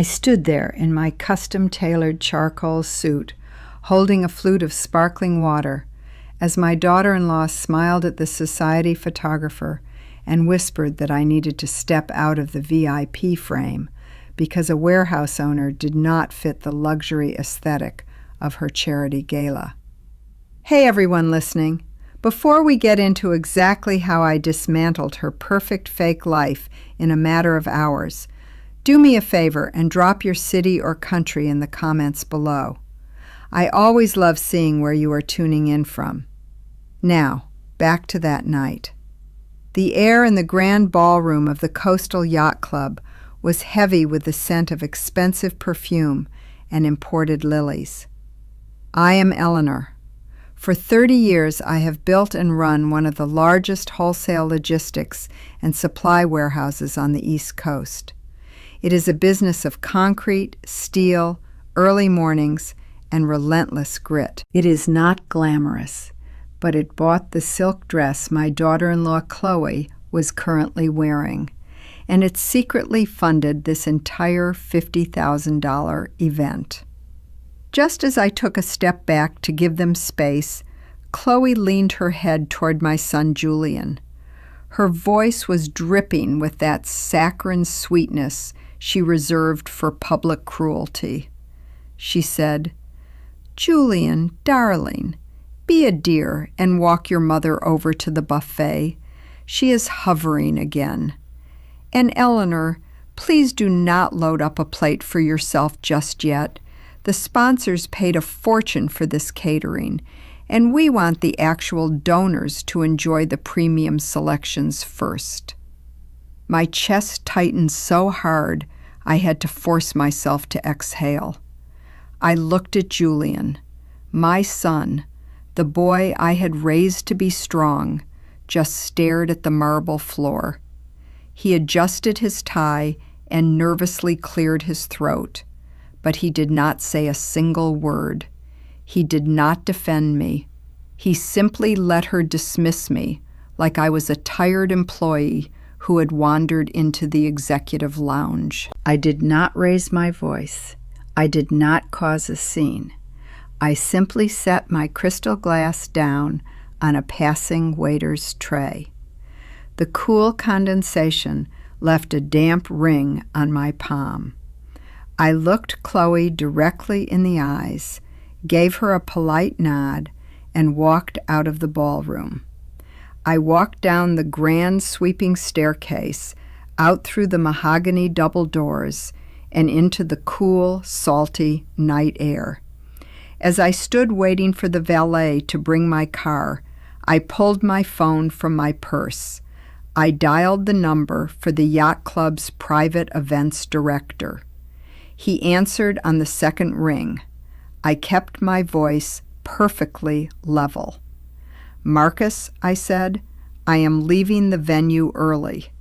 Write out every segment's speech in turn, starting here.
I stood there in my custom-tailored charcoal suit, holding a flute of sparkling water, as my daughter-in-law smiled at the society photographer and whispered that I needed to step out of the VIP frame because a warehouse owner did not fit the luxury aesthetic of her charity gala. Hey everyone listening, before we get into exactly how I dismantled her perfect fake life in a matter of hours, do me a favor and drop your city or country in the comments below. I always love seeing where you are tuning in from. Now, back to that night. The air in the grand ballroom of the Coastal Yacht Club was heavy with the scent of expensive perfume and imported lilies. I am Eleanor. For 30 years, I have built and run one of the largest wholesale logistics and supply warehouses on the East Coast. It is a business of concrete, steel, early mornings, and relentless grit. It is not glamorous, but it bought the silk dress my daughter-in-law Chloe was currently wearing, and it secretly funded this entire $50,000 event. Just as I took a step back to give them space, Chloe leaned her head toward my son Julian. Her voice was dripping with that saccharine sweetness she reserved for public cruelty. She said, "Julian, darling, be a dear and walk your mother over to the buffet. She is hovering again. And Eleanor, please do not load up a plate for yourself just yet. The sponsors paid a fortune for this catering, and we want the actual donors to enjoy the premium selections first." My chest tightened so hard I had to force myself to exhale. I looked at Julian, my son, the boy I had raised to be strong, just stared at the marble floor. He adjusted his tie and nervously cleared his throat, but he did not say a single word. He did not defend me. He simply let her dismiss me like I was a tired employee who had wandered into the executive lounge. I did not raise my voice. I did not cause a scene. I simply set my crystal glass down on a passing waiter's tray. The cool condensation left a damp ring on my palm. I looked Chloe directly in the eyes, gave her a polite nod, and walked out of the ballroom. I walked down the grand sweeping staircase, out through the mahogany double doors, and into the cool, salty night air. As I stood waiting for the valet to bring my car, I pulled my phone from my purse. I dialed the number for the yacht club's private events director. He answered on the second ring. I kept my voice perfectly level. "Marcus," I said, "I am leaving the venue early.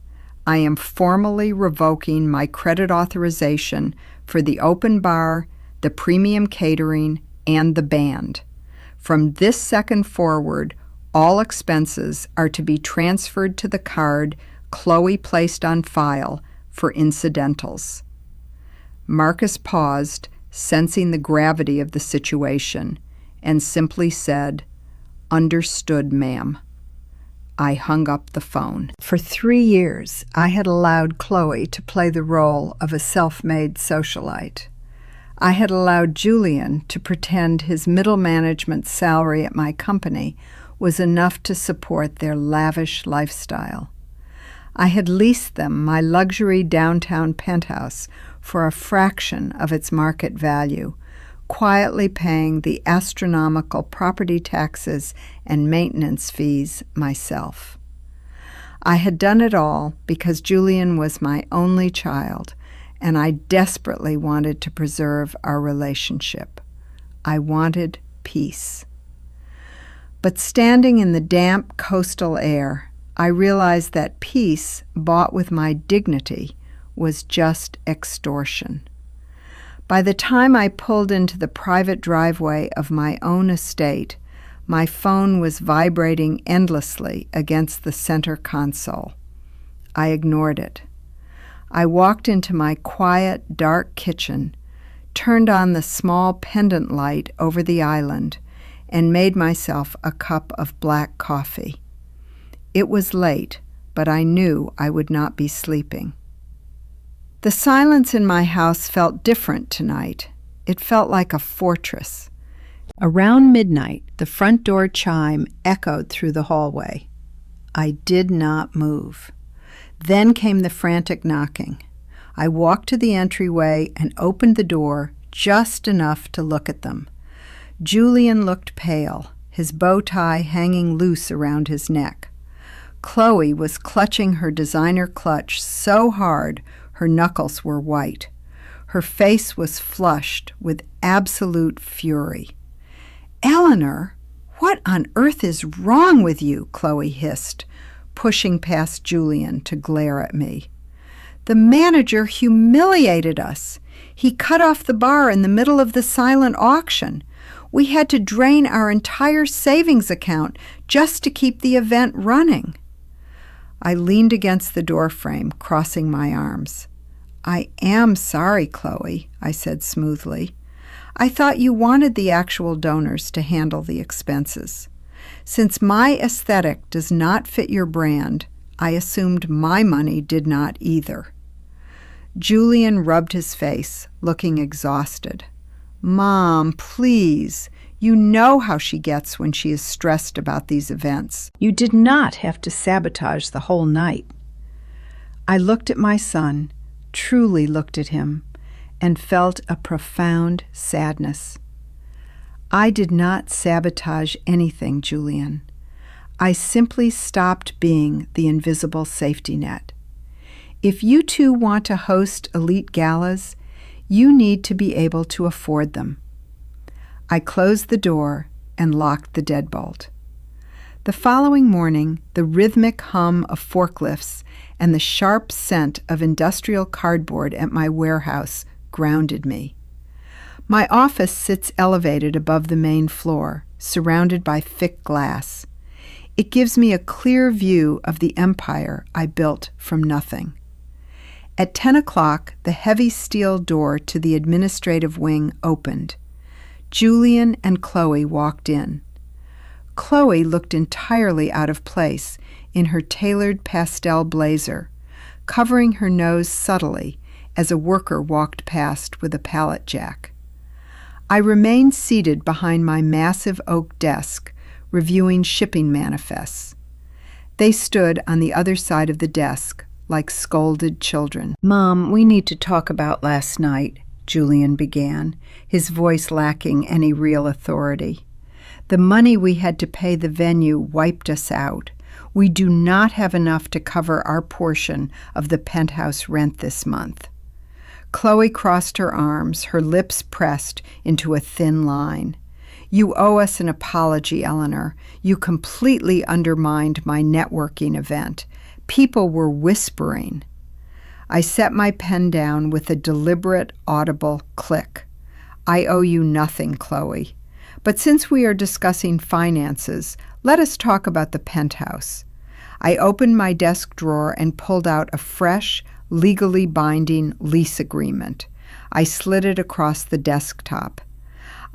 I am formally revoking my credit authorization for the open bar, the premium catering, and the band. From this second forward, all expenses are to be transferred to the card Chloe placed on file for incidentals." Marcus paused, sensing the gravity of the situation, and simply said, "Understood, ma'am." I hung up the phone. For 3 years, I had allowed Chloe to play the role of a self-made socialite. I had allowed Julian to pretend his middle management salary at my company was enough to support their lavish lifestyle. I had leased them my luxury downtown penthouse for a fraction of its market value, quietly paying the astronomical property taxes and maintenance fees myself. I had done it all because Julian was my only child, and I desperately wanted to preserve our relationship. I wanted peace. But standing in the damp coastal air, I realized that peace bought with my dignity was just extortion. By the time I pulled into the private driveway of my own estate, my phone was vibrating endlessly against the center console. I ignored it. I walked into my quiet, dark kitchen, turned on the small pendant light over the island, and made myself a cup of black coffee. It was late, but I knew I would not be sleeping. The silence in my house felt different tonight. It felt like a fortress. Around midnight, the front door chime echoed through the hallway. I did not move. Then came the frantic knocking. I walked to the entryway and opened the door just enough to look at them. Julian looked pale, his bow tie hanging loose around his neck. Chloe was clutching her designer clutch so hard her knuckles were white. Her face was flushed with absolute fury. "Eleanor, what on earth is wrong with you?" Chloe hissed, pushing past Julian to glare at me. "The manager humiliated us. He cut off the bar in the middle of the silent auction. We had to drain our entire savings account just to keep the event running." I leaned against the doorframe, crossing my arms. "I am sorry, Chloe," I said smoothly. "I thought you wanted the actual donors to handle the expenses. Since my aesthetic does not fit your brand, I assumed my money did not either." Julian rubbed his face, looking exhausted. "Mom, please. You know how she gets when she is stressed about these events. You did not have to sabotage the whole night." I looked at my son, truly looked at him, and felt a profound sadness. "I did not sabotage anything, Julian. I simply stopped being the invisible safety net. If you two want to host elite galas, you need to be able to afford them." I closed the door and locked the deadbolt. The following morning, the rhythmic hum of forklifts and the sharp scent of industrial cardboard at my warehouse grounded me. My office sits elevated above the main floor, surrounded by thick glass. It gives me a clear view of the empire I built from nothing. At 10 o'clock, the heavy steel door to the administrative wing opened. Julian and Chloe walked in. Chloe looked entirely out of place in her tailored pastel blazer, covering her nose subtly as a worker walked past with a pallet jack. I remained seated behind my massive oak desk, reviewing shipping manifests. They stood on the other side of the desk, like scolded children. "Mom, we need to talk about last night," Julian began, his voice lacking any real authority. "The money we had to pay the venue wiped us out. We do not have enough to cover our portion of the penthouse rent this month." Chloe crossed her arms, her lips pressed into a thin line. "You owe us an apology, Eleanor. You completely undermined my networking event. People were whispering." I set my pen down with a deliberate, audible click. "I owe you nothing, Chloe. But since we are discussing finances, let us talk about the penthouse." I opened my desk drawer and pulled out a fresh, legally binding lease agreement. I slid it across the desktop.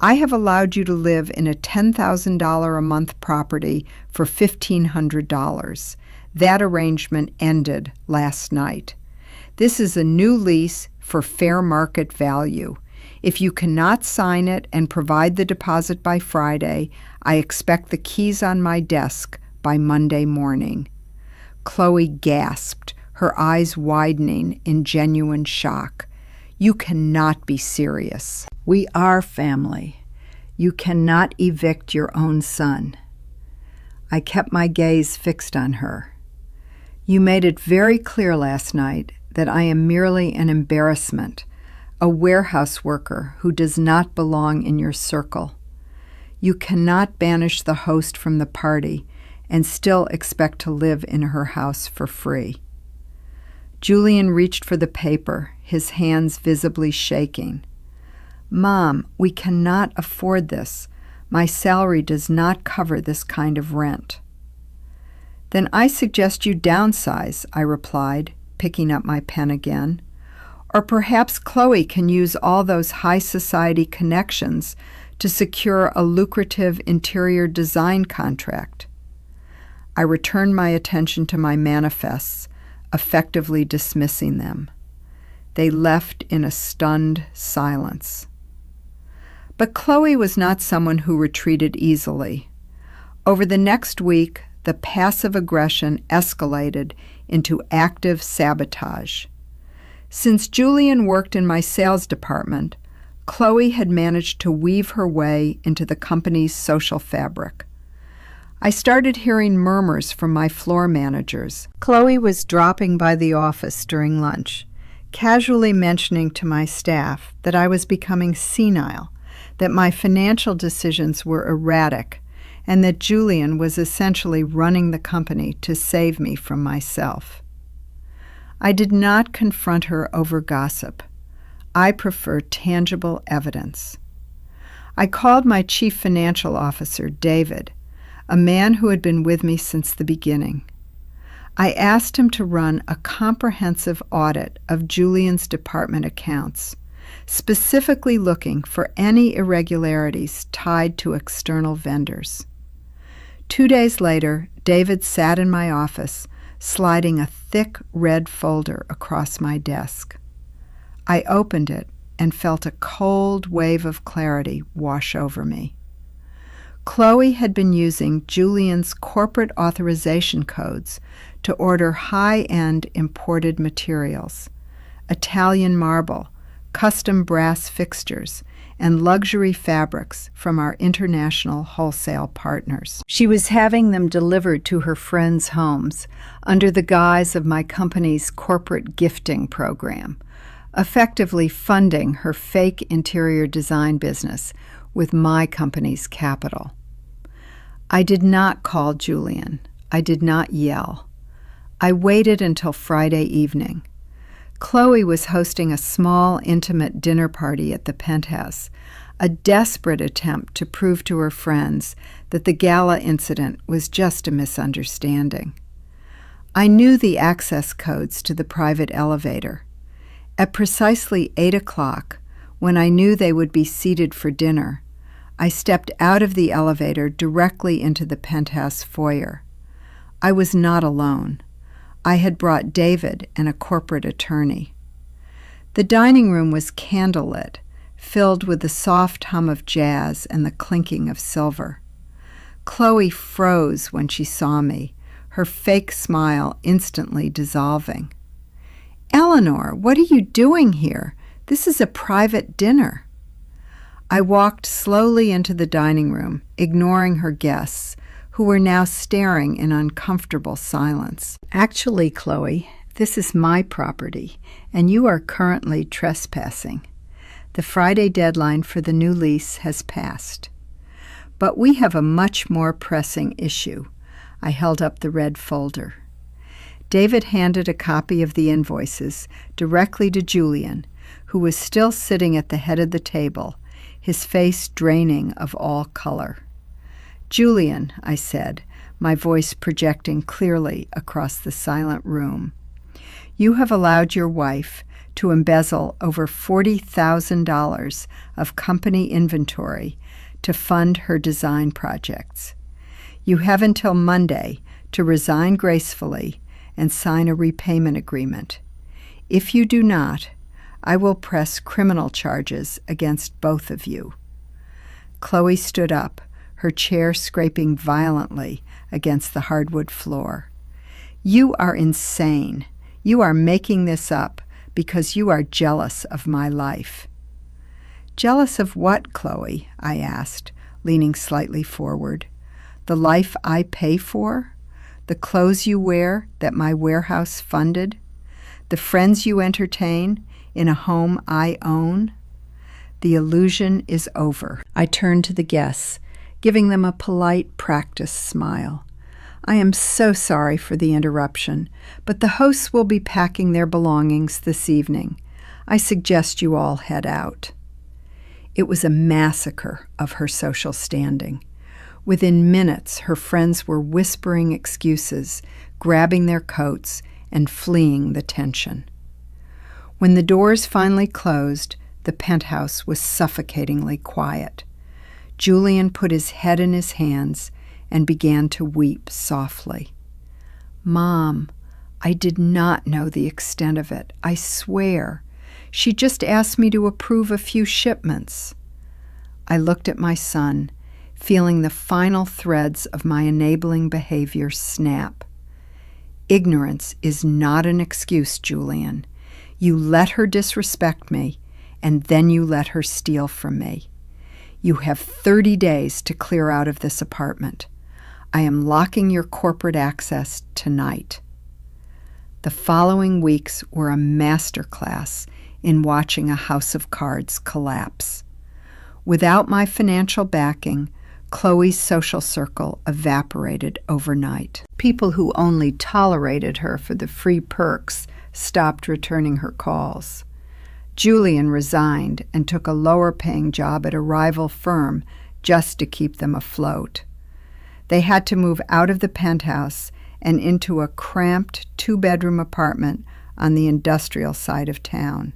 "I have allowed you to live in a $10,000 a month property for $1,500. That arrangement ended last night. This is a new lease for fair market value. If you cannot sign it and provide the deposit by Friday, I expect the keys on my desk by Monday morning." Chloe gasped, her eyes widening in genuine shock. "You cannot be serious. We are family. You cannot evict your own son." I kept my gaze fixed on her. "You made it very clear last night that I am merely an embarrassment, a warehouse worker who does not belong in your circle. You cannot banish the host from the party and still expect to live in her house for free." Julian reached for the paper, his hands visibly shaking. "Mom, we cannot afford this. My salary does not cover this kind of rent." "Then I suggest you downsize," I replied, picking up my pen again. Or perhaps Chloe can use all those high society connections to secure a lucrative interior design contract. I returned my attention to my manifests, effectively dismissing them. They left in a stunned silence. But Chloe was not someone who retreated easily. Over the next week, the passive aggression escalated into active sabotage. Since Julian worked in my sales department, Chloe had managed to weave her way into the company's social fabric. I started hearing murmurs from my floor managers. Chloe was dropping by the office during lunch, casually mentioning to my staff that I was becoming senile, that my financial decisions were erratic, and that Julian was essentially running the company to save me from myself. I did not confront her over gossip. I prefer tangible evidence. I called my chief financial officer, David, a man who had been with me since the beginning. I asked him to run a comprehensive audit of Julian's department accounts, specifically looking for any irregularities tied to external vendors. 2 days later, David sat in my office, sliding a thick red folder across my desk. I opened it and felt a cold wave of clarity wash over me. Chloe had been using Julian's corporate authorization codes to order high-end imported materials, Italian marble, custom brass fixtures, and luxury fabrics from our international wholesale partners. She was having them delivered to her friends' homes under the guise of my company's corporate gifting program, effectively funding her fake interior design business with my company's capital. I did not call Julian. I did not yell. I waited until Friday evening. Chloe was hosting a small, intimate dinner party at the penthouse, a desperate attempt to prove to her friends that the gala incident was just a misunderstanding. I knew the access codes to the private elevator. At precisely 8 o'clock, when I knew they would be seated for dinner, I stepped out of the elevator directly into the penthouse foyer. I was not alone. I had brought David and a corporate attorney. The dining room was candlelit, filled with the soft hum of jazz and the clinking of silver. Chloe froze when she saw me, her fake smile instantly dissolving. "Eleanor, what are you doing here? This is a private dinner." I walked slowly into the dining room, ignoring her guests, who were now staring in uncomfortable silence. "Actually, Chloe, this is my property, and you are currently trespassing. The Friday deadline for the new lease has passed. But we have a much more pressing issue." I held up the red folder. David handed a copy of the invoices directly to Julian, who was still sitting at the head of the table, his face draining of all color. "Julian," I said, my voice projecting clearly across the silent room, "you have allowed your wife to embezzle over $40,000 of company inventory to fund her design projects. You have until Monday to resign gracefully and sign a repayment agreement. If you do not, I will press criminal charges against both of you." Chloe stood up, her chair scraping violently against the hardwood floor. "You are insane. You are making this up because you are jealous of my life." "Jealous of what, Chloe?" I asked, leaning slightly forward. "The life I pay for? The clothes you wear that my warehouse funded? The friends you entertain in a home I own?" The illusion is over. I turned to the guests, giving them a polite practice smile. "I am so sorry for the interruption, but the hosts will be packing their belongings this evening. I suggest you all head out." It was a massacre of her social standing. Within minutes, her friends were whispering excuses, grabbing their coats, and fleeing the tension. When the doors finally closed, the penthouse was suffocatingly quiet. Julian put his head in his hands and began to weep softly. "Mom, I did not know the extent of it, I swear. She just asked me to approve a few shipments." I looked at my son, feeling the final threads of my enabling behavior snap. "Ignorance is not an excuse, Julian. You let her disrespect me, and then you let her steal from me. You have 30 days to clear out of this apartment. I am locking your corporate access tonight." The following weeks were a masterclass in watching a house of cards collapse. Without my financial backing, Chloe's social circle evaporated overnight. People who only tolerated her for the free perks stopped returning her calls. Julian resigned and took a lower-paying job at a rival firm just to keep them afloat. They had to move out of the penthouse and into a cramped 2-bedroom apartment on the industrial side of town.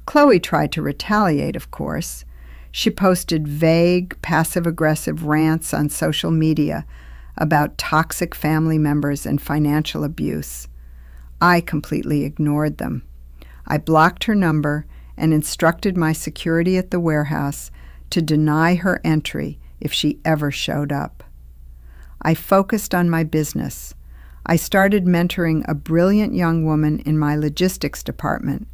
Chloe tried to retaliate, of course. She posted vague, passive-aggressive rants on social media about toxic family members and financial abuse. I completely ignored them. I blocked her number and instructed my security at the warehouse to deny her entry if she ever showed up. I focused on my business. I started mentoring a brilliant young woman in my logistics department,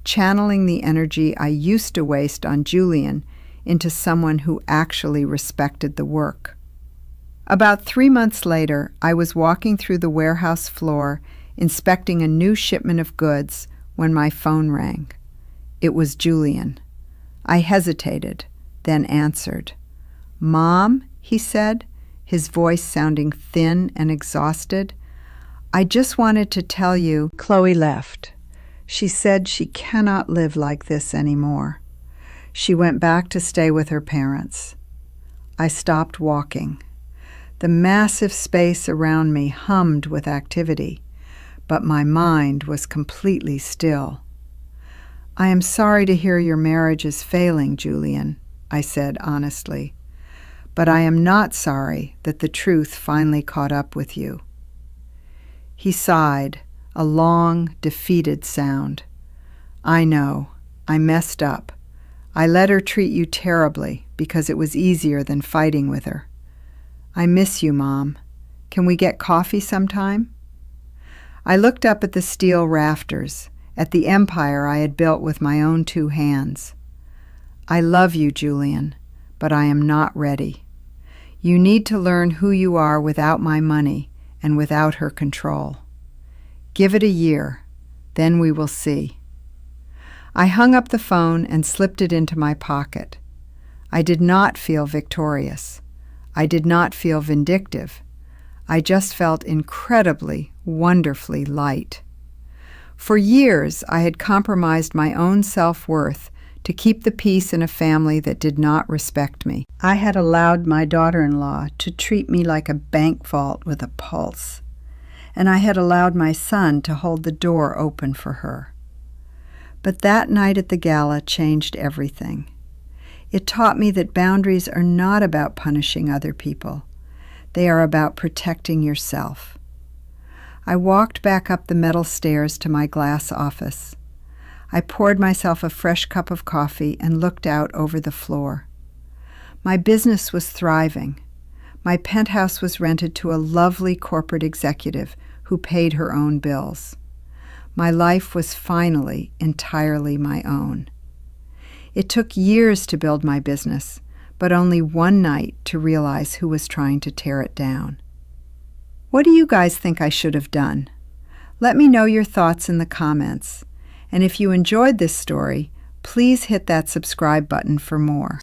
channeling the energy I used to waste on Julian into someone who actually respected the work. About 3 months later, I was walking through the warehouse floor, inspecting a new shipment of goods, when my phone rang. It was Julian. I hesitated, then answered. "Mom," he said, his voice sounding thin and exhausted, "I just wanted to tell you Chloe left. She said she cannot live like this anymore. She went back to stay with her parents." I stopped walking. The massive space around me hummed with activity, but my mind was completely still. "I am sorry to hear your marriage is failing, Julian," I said honestly, "but I am not sorry that the truth finally caught up with you." He sighed, a long, defeated sound. "I know. I messed up. I let her treat you terribly because it was easier than fighting with her. I miss you, Mom. Can we get coffee sometime?" I looked up at the steel rafters, at the empire I had built with my own 2 hands. "I love you, Julian, but I am not ready. You need to learn who you are without my money and without her control. Give it a year, then we will see." I hung up the phone and slipped it into my pocket. I did not feel victorious. I did not feel vindictive. I just felt incredibly, wonderfully light. For years, I had compromised my own self-worth to keep the peace in a family that did not respect me. I had allowed my daughter-in-law to treat me like a bank vault with a pulse, and I had allowed my son to hold the door open for her. But that night at the gala changed everything. It taught me that boundaries are not about punishing other people. They are about protecting yourself. I walked back up the metal stairs to my glass office. I poured myself a fresh cup of coffee and looked out over the floor. My business was thriving. My penthouse was rented to a lovely corporate executive who paid her own bills. My life was finally entirely my own. It took years to build my business, but only one night to realize who was trying to tear it down. What do you guys think I should have done? Let me know your thoughts in the comments. And if you enjoyed this story, please hit that subscribe button for more.